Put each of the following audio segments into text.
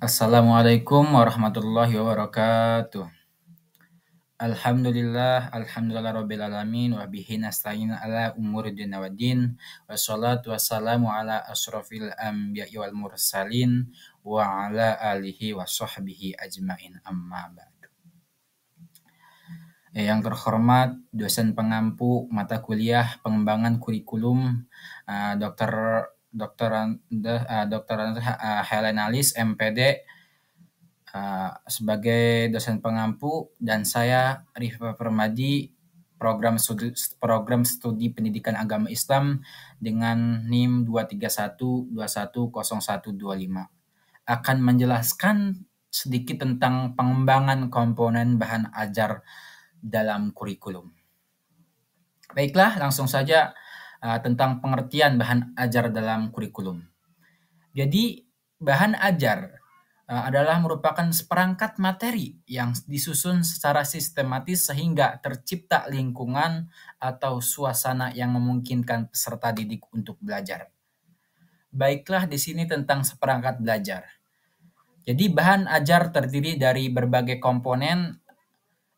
Assalamualaikum warahmatullahi wabarakatuh. Alhamdulillah rabbil alamin wa bihi nasta'in ala umuri dunya waddin. Wassalatu wassalamu ala asyrafil anbiya'i wal mursalin wa ala alihi wa sahbihi ajmain amma ba'du. Yang terhormat dosen pengampu mata kuliah pengembangan kurikulum Dr. Helen Alis MPD sebagai dosen pengampu, dan saya Rifa Permadi, program studi pendidikan agama Islam dengan NIM 231210125 akan menjelaskan sedikit tentang pengembangan komponen bahan ajar dalam kurikulum. Baiklah, langsung saja tentang pengertian bahan ajar dalam kurikulum. Jadi, bahan ajar adalah merupakan seperangkat materi yang disusun secara sistematis sehingga tercipta lingkungan atau suasana yang memungkinkan peserta didik untuk belajar. Baiklah, di sini tentang seperangkat belajar. Jadi bahan ajar terdiri dari berbagai komponen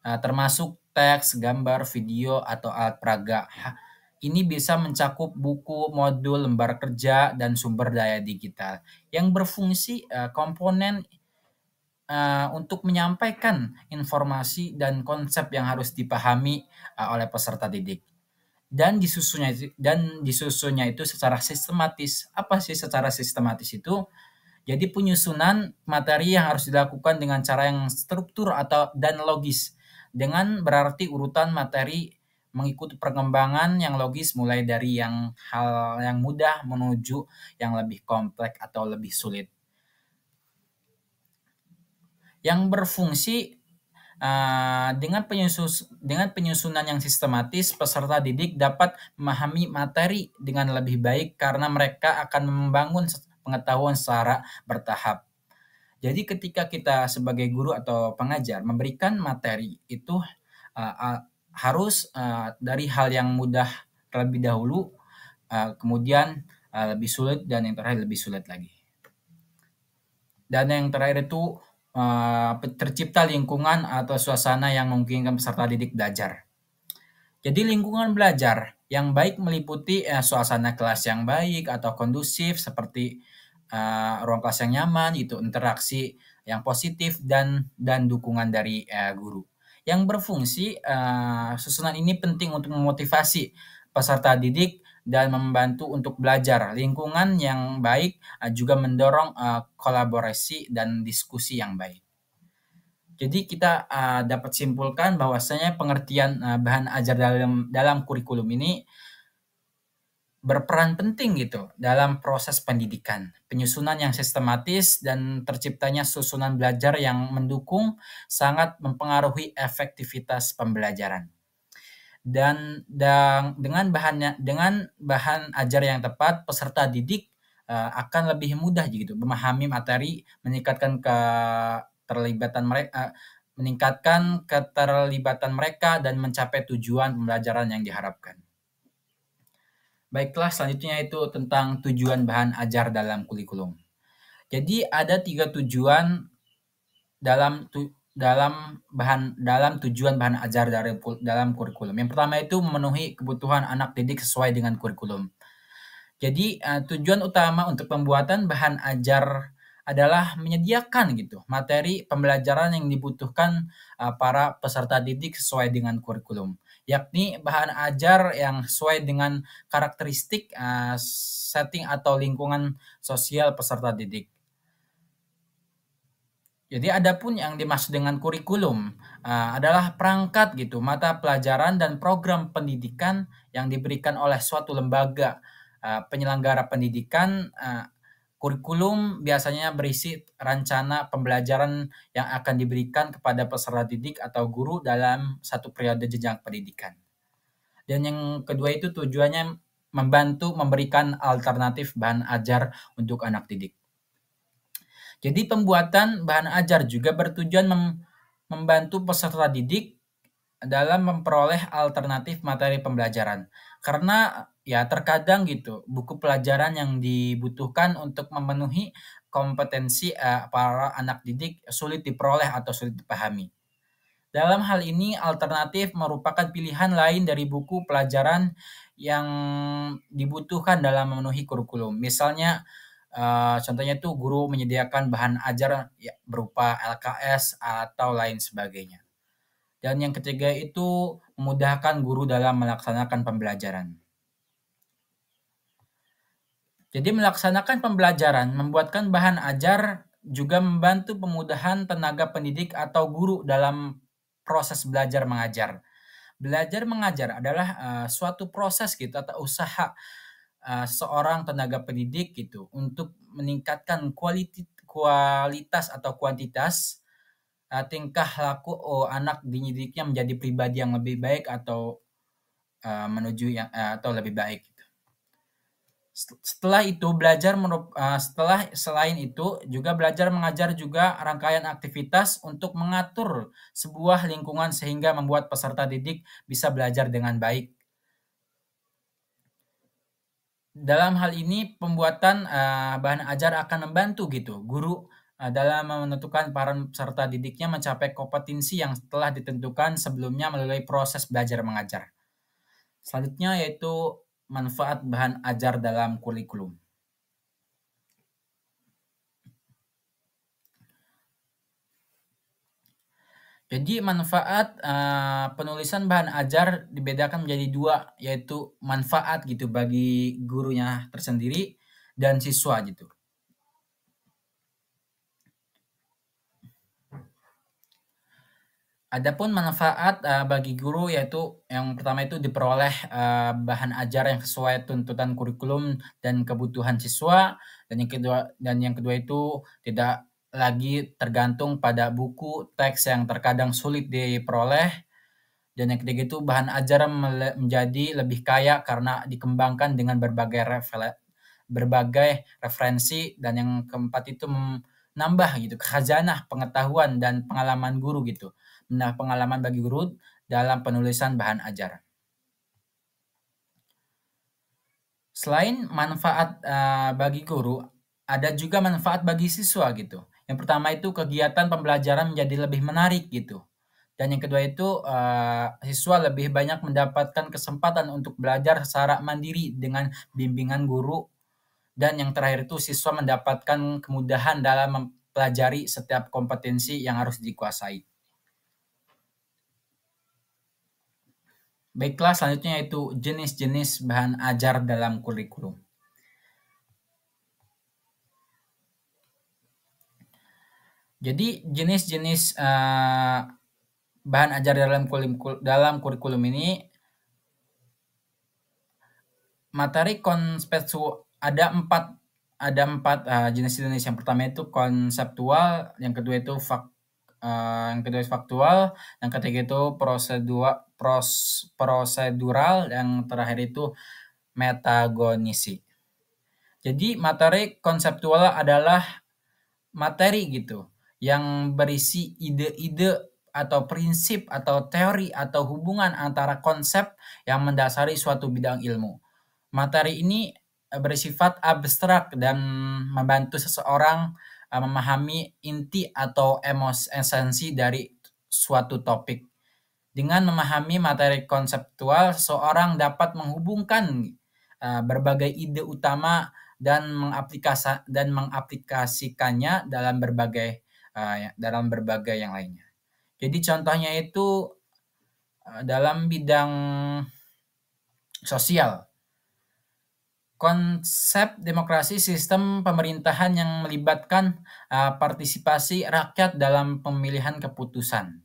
termasuk teks, gambar, video, atau alat peraga. Ini bisa mencakup buku, modul, lembar kerja, dan sumber daya digital yang berfungsi komponen untuk menyampaikan informasi dan konsep yang harus dipahami oleh peserta didik. Dan disusunnya itu secara sistematis. Apa sih secara sistematis itu? Jadi penyusunan materi yang harus dilakukan dengan cara yang struktur dan logis. Dengan berarti urutan materi mengikuti perkembangan yang logis mulai dari hal yang mudah menuju yang lebih kompleks atau lebih sulit. Yang berfungsi dengan penyusunan yang sistematis, peserta didik dapat memahami materi dengan lebih baik karena mereka akan membangun pengetahuan secara bertahap. Jadi ketika kita sebagai guru atau pengajar memberikan materi itu harus dari hal yang mudah terlebih dahulu, kemudian lebih sulit, dan yang terakhir lebih sulit lagi. Dan yang terakhir itu tercipta lingkungan atau suasana yang memungkinkan peserta didik belajar. Jadi lingkungan belajar yang baik meliputi suasana kelas yang baik atau kondusif seperti ruang kelas yang nyaman, itu interaksi yang positif dan dukungan dari guru. Yang berfungsi, susunan ini penting untuk memotivasi peserta didik dan membantu untuk belajar. Lingkungan yang baik juga mendorong kolaborasi dan diskusi yang baik. Jadi kita dapat simpulkan bahwasanya pengertian bahan ajar dalam kurikulum ini berperan penting gitu dalam proses pendidikan. Penyusunan yang sistematis dan terciptanya susunan belajar yang mendukung sangat mempengaruhi efektivitas pembelajaran. Dan dengan bahan ajar yang tepat, peserta didik akan lebih mudah gitu memahami materi, meningkatkan keterlibatan mereka dan mencapai tujuan pembelajaran yang diharapkan. Baiklah, selanjutnya itu tentang tujuan bahan ajar dalam kurikulum. Jadi ada 3 tujuan dalam tujuan bahan ajar dalam kurikulum. Yang pertama itu memenuhi kebutuhan anak didik sesuai dengan kurikulum. Jadi tujuan utama untuk pembuatan bahan ajar adalah menyediakan gitu materi pembelajaran yang dibutuhkan para peserta didik sesuai dengan kurikulum, yakni bahan ajar yang sesuai dengan karakteristik setting atau lingkungan sosial peserta didik. Jadi adapun yang dimaksud dengan kurikulum adalah perangkat gitu mata pelajaran dan program pendidikan yang diberikan oleh suatu lembaga penyelenggara pendidikan. Kurikulum biasanya berisi rencana pembelajaran yang akan diberikan kepada peserta didik atau guru dalam satu periode jenjang pendidikan. Dan yang kedua itu tujuannya membantu memberikan alternatif bahan ajar untuk anak didik. Jadi pembuatan bahan ajar juga bertujuan membantu peserta didik dalam memperoleh alternatif materi pembelajaran. Karena ya terkadang gitu buku pelajaran yang dibutuhkan untuk memenuhi kompetensi para anak didik sulit diperoleh atau sulit dipahami. Dalam hal ini, alternatif merupakan pilihan lain dari buku pelajaran yang dibutuhkan dalam memenuhi kurikulum. Misalnya, contohnya itu guru menyediakan bahan ajar ya, berupa LKS atau lain sebagainya. Dan yang ketiga itu memudahkan guru dalam melaksanakan pembelajaran. Jadi melaksanakan pembelajaran, membuatkan bahan ajar juga membantu pemudahan tenaga pendidik atau guru dalam proses belajar mengajar. Belajar mengajar adalah suatu proses gitu atau usaha seorang tenaga pendidik gitu untuk meningkatkan kualitas atau kuantitas tingkah laku anak didiknya menjadi pribadi yang lebih baik atau menuju yang atau lebih baik. Setelah itu selain itu juga belajar mengajar juga rangkaian aktivitas untuk mengatur sebuah lingkungan sehingga membuat peserta didik bisa belajar dengan baik. Dalam hal ini pembuatan bahan ajar akan membantu gitu guru dalam menentukan para peserta didiknya mencapai kompetensi yang telah ditentukan sebelumnya melalui proses belajar mengajar. Selanjutnya yaitu manfaat bahan ajar dalam kurikulum. Jadi manfaat penulisan bahan ajar dibedakan menjadi dua, yaitu manfaat gitu bagi gurunya tersendiri dan siswa gitu. Adapun manfaat bagi guru yaitu yang pertama itu diperoleh bahan ajar yang sesuai tuntutan kurikulum dan kebutuhan siswa, dan yang kedua itu tidak lagi tergantung pada buku teks yang terkadang sulit diperoleh, dan yang ketiga itu bahan ajar menjadi lebih kaya karena dikembangkan dengan berbagai referensi, dan yang keempat itu menambah gitu khazanah pengetahuan dan pengalaman guru gitu. Nah, pengalaman bagi guru dalam penulisan bahan ajar. Selain manfaat bagi guru, ada juga manfaat bagi siswa gitu. Yang pertama itu kegiatan pembelajaran menjadi lebih menarik gitu. Dan yang kedua itu siswa lebih banyak mendapatkan kesempatan untuk belajar secara mandiri dengan bimbingan guru. Dan yang terakhir itu siswa mendapatkan kemudahan dalam mempelajari setiap kompetensi yang harus dikuasai. Baiklah, selanjutnya yaitu jenis-jenis bahan ajar dalam kurikulum. Jadi jenis-jenis bahan ajar dalam kurikulum ini materi ada empat jenis-jenis. Yang pertama itu konseptual, yang kedua itu faktual, yang ketiga itu prosedural, yang terakhir itu metagonisi. Jadi materi konseptual adalah materi gitu yang berisi ide-ide atau prinsip atau teori atau hubungan antara konsep yang mendasari suatu bidang ilmu. Materi ini bersifat abstrak dan membantu seseorang memahami inti atau esensi dari suatu topik. Dengan memahami materi konseptual, seseorang dapat menghubungkan berbagai ide utama dan mengaplikasikannya dalam berbagai yang lainnya. Jadi contohnya itu dalam bidang sosial. Konsep demokrasi sistem pemerintahan yang melibatkan partisipasi rakyat dalam pemilihan keputusan.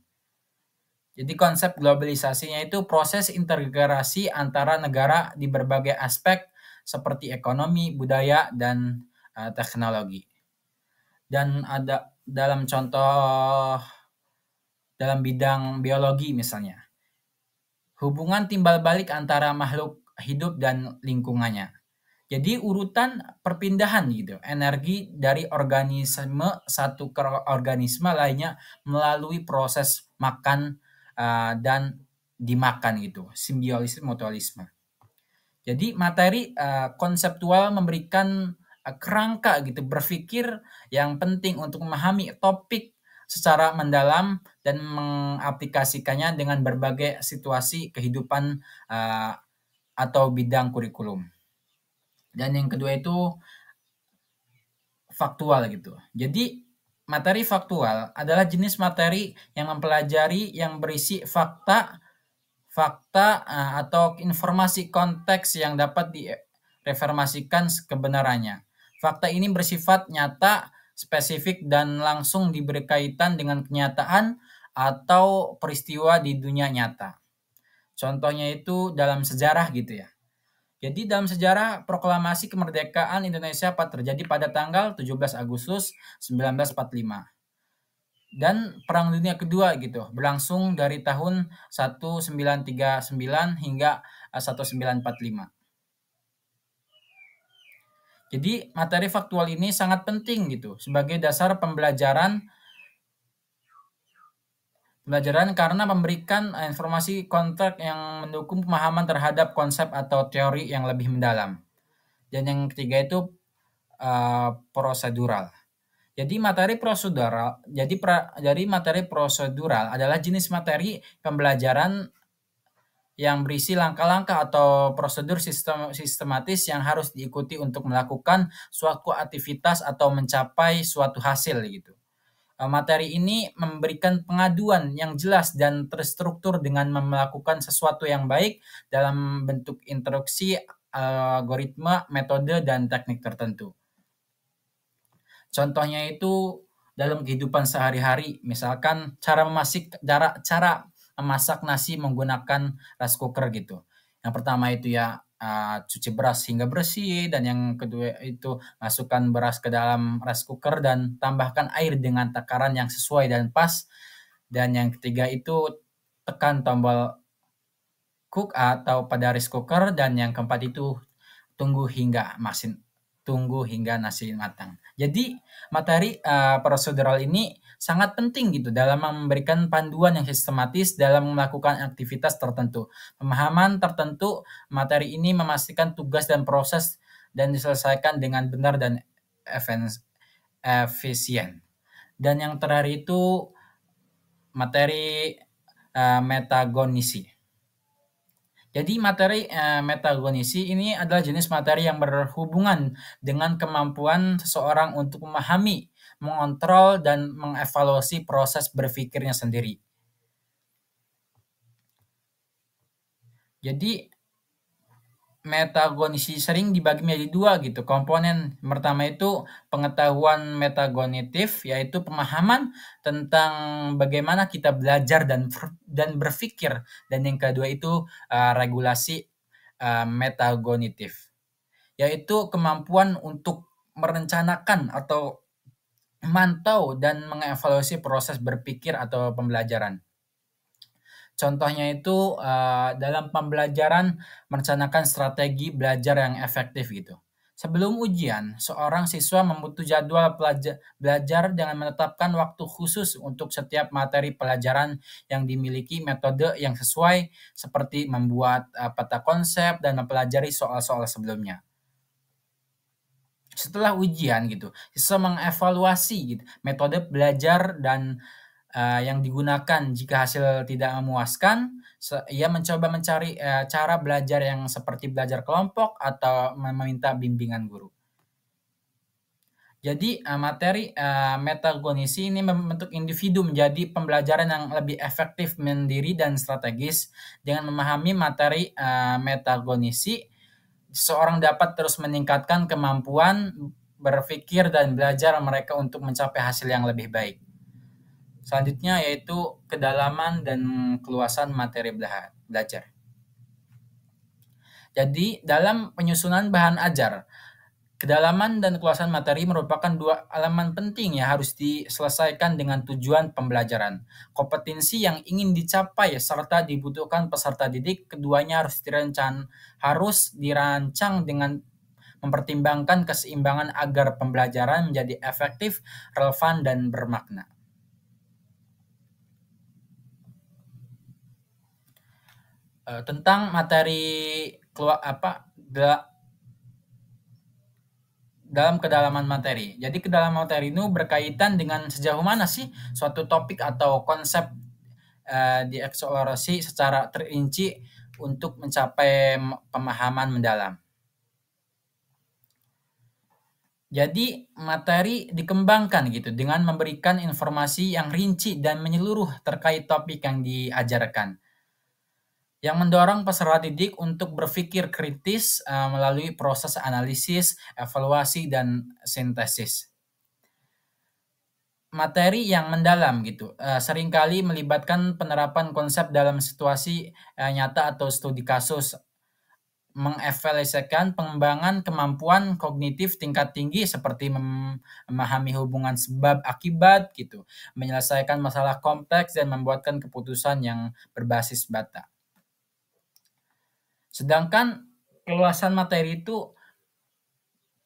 Jadi konsep globalisasinya itu proses integrasi antara negara di berbagai aspek seperti ekonomi, budaya, dan teknologi. Dan ada dalam contoh dalam bidang biologi misalnya, hubungan timbal balik antara makhluk hidup dan lingkungannya. Jadi urutan perpindahan gitu, energi dari organisme satu ke organisme lainnya melalui proses makan dan dimakan gitu, simbiosis mutualisme. Jadi materi konseptual memberikan kerangka gitu berpikir yang penting untuk memahami topik secara mendalam dan mengaplikasikannya dengan berbagai situasi kehidupan atau bidang kurikulum. Dan yang kedua itu faktual gitu. Jadi materi faktual adalah jenis materi yang mempelajari yang berisi fakta atau informasi konteks yang dapat direformasikan kebenarannya. Fakta ini bersifat nyata, spesifik, dan langsung diberi kaitan dengan kenyataan atau peristiwa di dunia nyata. Contohnya itu dalam sejarah gitu ya. Jadi dalam sejarah proklamasi kemerdekaan Indonesia terjadi pada tanggal 17 Agustus 1945. Dan Perang Dunia Kedua gitu, berlangsung dari tahun 1939 hingga 1945. Jadi materi faktual ini sangat penting gitu sebagai dasar pembelajaran karena memberikan informasi konteks yang mendukung pemahaman terhadap konsep atau teori yang lebih mendalam. Dan yang ketiga itu prosedural. Jadi materi prosedural adalah jenis materi pembelajaran yang berisi langkah-langkah atau prosedur sistematis yang harus diikuti untuk melakukan suatu aktivitas atau mencapai suatu hasil gitu. Materi ini memberikan pengaduan yang jelas dan terstruktur dengan melakukan sesuatu yang baik dalam bentuk instruksi, algoritma, metode, dan teknik tertentu. Contohnya itu dalam kehidupan sehari-hari, misalkan cara memasak nasi menggunakan rice cooker gitu. Yang pertama itu ya cuci beras hingga bersih, dan yang kedua itu masukkan beras ke dalam rice cooker dan tambahkan air dengan takaran yang sesuai dan pas. Dan yang ketiga itu tekan tombol cook atau pada rice cooker, dan yang keempat itu tunggu hingga nasi matang. Jadi materi prosedural ini sangat penting gitu dalam memberikan panduan yang sistematis dalam melakukan aktivitas tertentu. Pemahaman tertentu materi ini memastikan tugas dan proses dan diselesaikan dengan benar dan efisien. Dan yang terakhir itu materi metagonisi. Jadi materi metagonisi ini adalah jenis materi yang berhubungan dengan kemampuan seseorang untuk memahami, mengontrol, dan mengevaluasi proses berpikirnya sendiri. Jadi metagonisi sering dibagi menjadi dua gitu komponen. Pertama itu pengetahuan metagonitif, yaitu pemahaman tentang bagaimana kita belajar dan berpikir. Dan yang kedua itu regulasi metagonitif, yaitu kemampuan untuk merencanakan atau memantau dan mengevaluasi proses berpikir atau pembelajaran. Contohnya itu dalam pembelajaran merencanakan strategi belajar yang efektif gitu. Sebelum ujian, seorang siswa membutuhkan jadwal belajar dengan menetapkan waktu khusus untuk setiap materi pelajaran yang dimiliki metode yang sesuai, seperti membuat peta konsep dan mempelajari soal-soal sebelumnya. Setelah ujian gitu, siswa mengevaluasi gitu metode belajar dan yang digunakan. Jika hasil tidak memuaskan, ia mencoba mencari cara belajar yang seperti belajar kelompok atau meminta bimbingan guru. Jadi materi metagonisi ini membentuk individu menjadi pembelajaran yang lebih efektif, mandiri, dan strategis. Dengan memahami materi metagonisi, seorang dapat terus meningkatkan kemampuan berpikir dan belajar mereka untuk mencapai hasil yang lebih baik. Selanjutnya yaitu kedalaman dan keluasan materi belajar. Jadi dalam penyusunan bahan ajar, kedalaman dan keluasan materi merupakan dua elemen penting yang harus diselesaikan dengan tujuan pembelajaran. Kompetensi yang ingin dicapai serta dibutuhkan peserta didik, keduanya harus dirancang dengan mempertimbangkan keseimbangan agar pembelajaran menjadi efektif, relevan, dan bermakna. Tentang materi dalam kedalaman materi. Jadi kedalaman materi itu berkaitan dengan sejauh mana sih suatu topik atau konsep dieksplorasi secara terinci untuk mencapai pemahaman mendalam. Jadi materi dikembangkan gitu dengan memberikan informasi yang rinci dan menyeluruh terkait topik yang diajarkan, yang mendorong peserta didik untuk berpikir kritis melalui proses analisis, evaluasi, dan sintesis. Materi yang mendalam gitu seringkali melibatkan penerapan konsep dalam situasi nyata atau studi kasus, mengevaluasikan pengembangan kemampuan kognitif tingkat tinggi seperti memahami hubungan sebab akibat gitu, menyelesaikan masalah kompleks dan membuatkan keputusan yang berbasis data. Sedangkan keluasan materi itu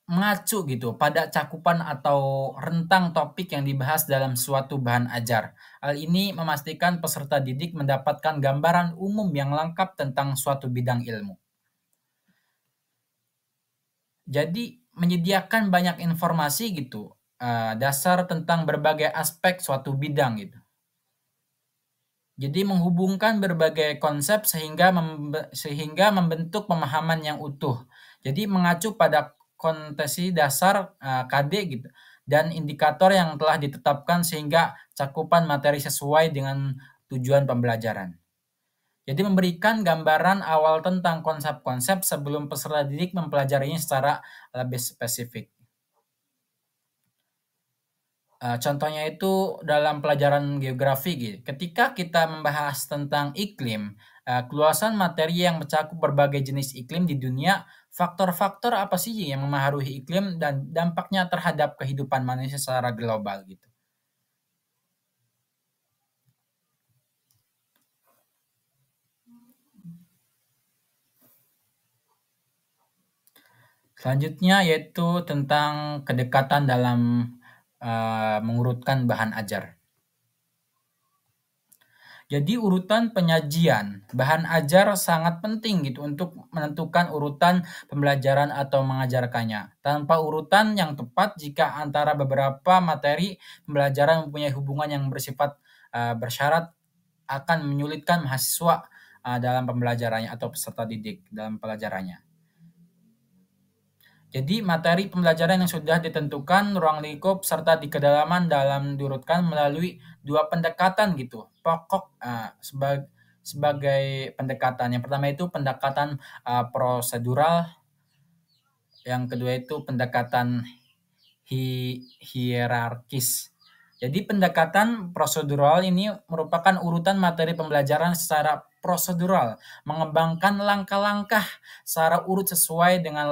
mengacu gitu pada cakupan atau rentang topik yang dibahas dalam suatu bahan ajar. Hal ini memastikan peserta didik mendapatkan gambaran umum yang lengkap tentang suatu bidang ilmu. Jadi menyediakan banyak informasi gitu, dasar tentang berbagai aspek suatu bidang gitu. Jadi menghubungkan berbagai konsep sehingga membentuk pemahaman yang utuh. Jadi mengacu pada kontesi dasar KD gitu dan indikator yang telah ditetapkan sehingga cakupan materi sesuai dengan tujuan pembelajaran. Jadi memberikan gambaran awal tentang konsep-konsep sebelum peserta didik mempelajarinya secara lebih spesifik. Contohnya itu dalam pelajaran geografi gitu. Ketika kita membahas tentang iklim, keluasan materi yang mencakup berbagai jenis iklim di dunia, faktor-faktor apa sih yang memengaruhi iklim dan dampaknya terhadap kehidupan manusia secara global gitu. Selanjutnya yaitu tentang kedekatan dalam mengurutkan bahan ajar. Jadi urutan penyajian bahan ajar sangat penting gitu untuk menentukan urutan pembelajaran atau mengajarkannya. Tanpa urutan yang tepat, jika antara beberapa materi pembelajaran mempunyai hubungan yang bersifat bersyarat, akan menyulitkan mahasiswa dalam pembelajarannya atau peserta didik dalam pelajarannya. Jadi materi pembelajaran yang sudah ditentukan, ruang lingkup, serta di kedalaman dalam diurutkan melalui dua pendekatan gitu. Pokok sebagai pendekatan. Yang pertama itu pendekatan prosedural, yang kedua itu pendekatan hierarkis. Jadi pendekatan prosedural ini merupakan urutan materi pembelajaran secara prosedural, mengembangkan langkah-langkah secara urut sesuai dengan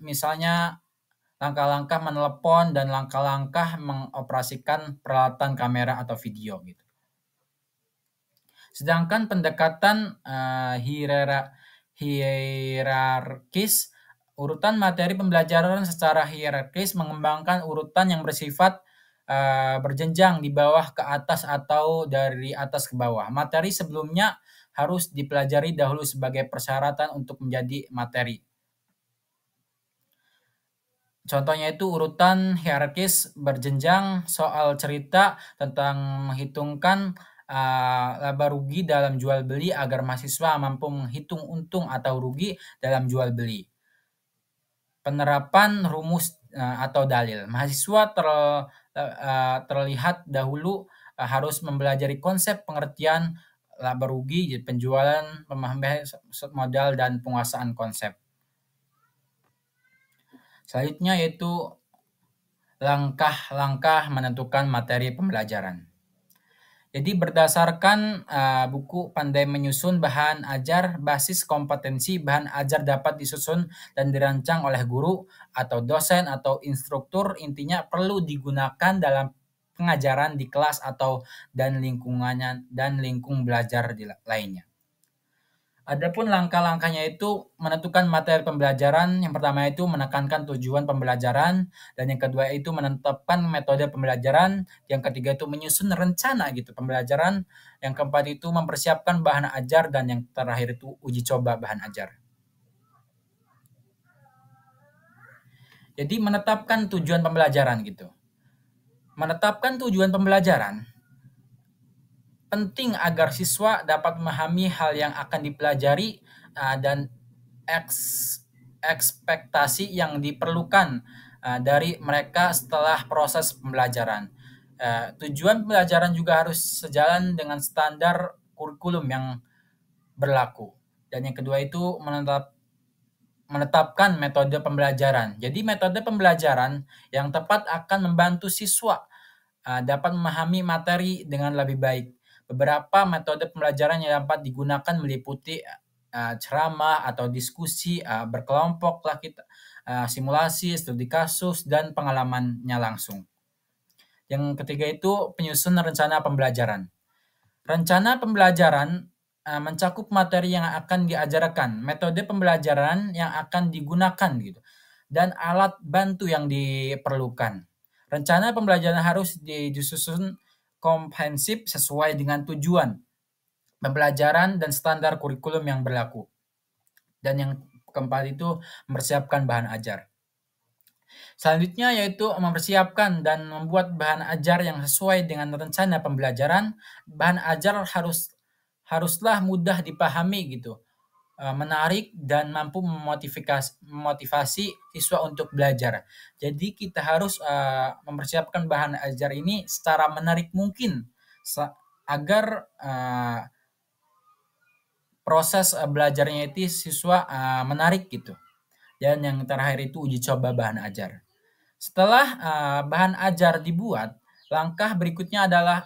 misalnya langkah-langkah menelepon dan langkah-langkah mengoperasikan peralatan kamera atau video gitu. Sedangkan pendekatan hierarkis, urutan materi pembelajaran secara hierarkis mengembangkan urutan yang bersifat berjenjang di bawah ke atas atau dari atas ke bawah. Materi sebelumnya harus dipelajari dahulu sebagai persyaratan untuk menjadi materi. Contohnya itu urutan hierarkis berjenjang soal cerita tentang menghitungkan laba rugi dalam jual beli agar mahasiswa mampu menghitung untung atau rugi dalam jual beli. Penerapan rumus atau dalil. Mahasiswa terlihat dahulu harus mempelajari konsep pengertian laba rugi, penjualan, pemahaman modal, dan penguasaan konsep. Selanjutnya yaitu langkah-langkah menentukan materi pembelajaran. Jadi berdasarkan buku Pandai Menyusun Bahan Ajar, basis kompetensi bahan ajar dapat disusun dan dirancang oleh guru atau dosen atau instruktur. Intinya perlu digunakan dalam pengajaran di kelas atau dan lingkungannya dan lingkung belajar lainnya. Adapun langkah-langkahnya itu menentukan materi pembelajaran, yang pertama itu menekankan tujuan pembelajaran, dan yang kedua itu menetapkan metode pembelajaran, yang ketiga itu menyusun rencana gitu pembelajaran, yang keempat itu mempersiapkan bahan ajar, dan yang terakhir itu uji coba bahan ajar. Jadi menetapkan tujuan pembelajaran gitu. Menetapkan tujuan pembelajaran penting agar siswa dapat memahami hal yang akan dipelajari dan ekspektasi yang diperlukan dari mereka setelah proses pembelajaran. Tujuan pembelajaran juga harus sejalan dengan standar kurikulum yang berlaku. Dan yang kedua itu menetapkan metode pembelajaran. Jadi metode pembelajaran yang tepat akan membantu siswa dapat memahami materi dengan lebih baik. Beberapa metode pembelajaran yang dapat digunakan meliputi ceramah atau diskusi berkelompok lah kita, simulasi, studi kasus, dan pengalamannya langsung. Yang ketiga itu penyusunan rencana pembelajaran. Rencana pembelajaran mencakup materi yang akan diajarkan, metode pembelajaran yang akan digunakan gitu, dan alat bantu yang diperlukan. Rencana pembelajaran harus disusun komprehensif sesuai dengan tujuan pembelajaran dan standar kurikulum yang berlaku. Dan yang keempat itu mempersiapkan bahan ajar. Selanjutnya yaitu mempersiapkan dan membuat bahan ajar yang sesuai dengan rencana pembelajaran. Bahan ajar haruslah mudah dipahami gitu, menarik dan mampu memotivasi siswa untuk belajar. Jadi kita harus mempersiapkan bahan ajar ini secara menarik mungkin agar proses belajarnya itu siswa menarik gitu. Dan yang terakhir itu uji coba bahan ajar. Setelah bahan ajar dibuat, langkah berikutnya adalah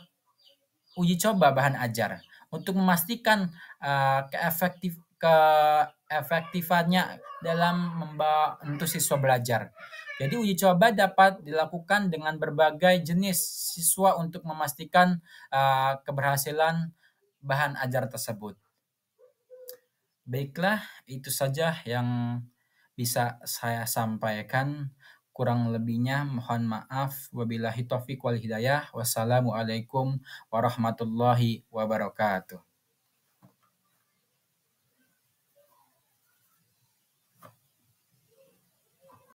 uji coba bahan ajar untuk memastikan keefektifannya dalam membantu siswa belajar. Jadi uji coba dapat dilakukan dengan berbagai jenis siswa untuk memastikan keberhasilan bahan ajar tersebut. Baiklah, itu saja yang bisa saya sampaikan. Kurang lebihnya mohon maaf. Wabillahi taufiq wal hidayah. Wassalamualaikum warahmatullahi wabarakatuh.